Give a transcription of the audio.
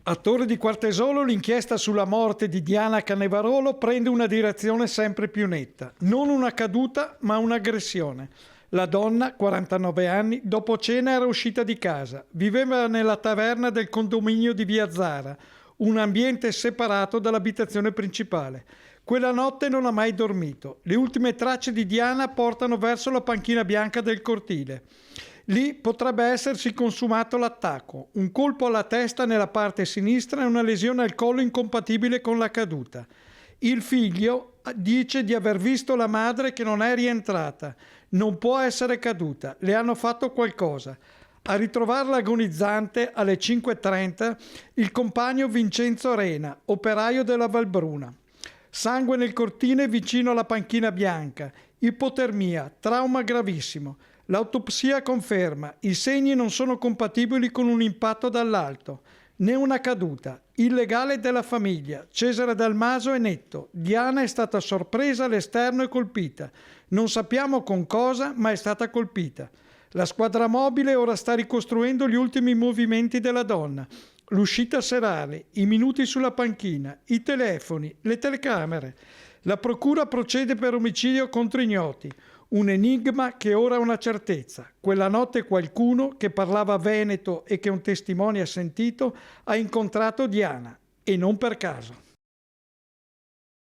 A Torre di Quartesolo l'inchiesta sulla morte di Diana Cannevarolo prende una direzione sempre più netta. Non una caduta, ma un'aggressione. La donna, 49 anni, dopo cena era uscita di casa. Viveva nella taverna del condominio di Via Zara, un ambiente separato dall'abitazione principale. Quella notte non ha mai dormito. Le ultime tracce di Diana portano verso la panchina bianca del cortile. Lì potrebbe essersi consumato l'attacco, un colpo alla testa nella parte sinistra e una lesione al collo incompatibile con la caduta. Il figlio dice di aver visto la madre che non è rientrata. Non può essere caduta, le hanno fatto qualcosa. A ritrovarla agonizzante alle 5:30 il compagno Vincenzo Rena, operaio della Valbruna. Sangue nel cortile vicino alla panchina bianca, ipotermia, trauma gravissimo. L'autopsia conferma, i segni non sono compatibili con un impatto dall'alto, né una caduta. Il legale della famiglia, Cesare Dalmaso, è netto. Diana è stata sorpresa all'esterno e colpita. Non sappiamo con cosa, ma è stata colpita. La squadra mobile ora sta ricostruendo gli ultimi movimenti della donna. L'uscita serale, i minuti sulla panchina, i telefoni, le telecamere. La procura procede per omicidio contro ignoti. Un enigma che ora è una certezza. Quella notte qualcuno che parlava veneto e che un testimone ha sentito ha incontrato Diana, e non per caso.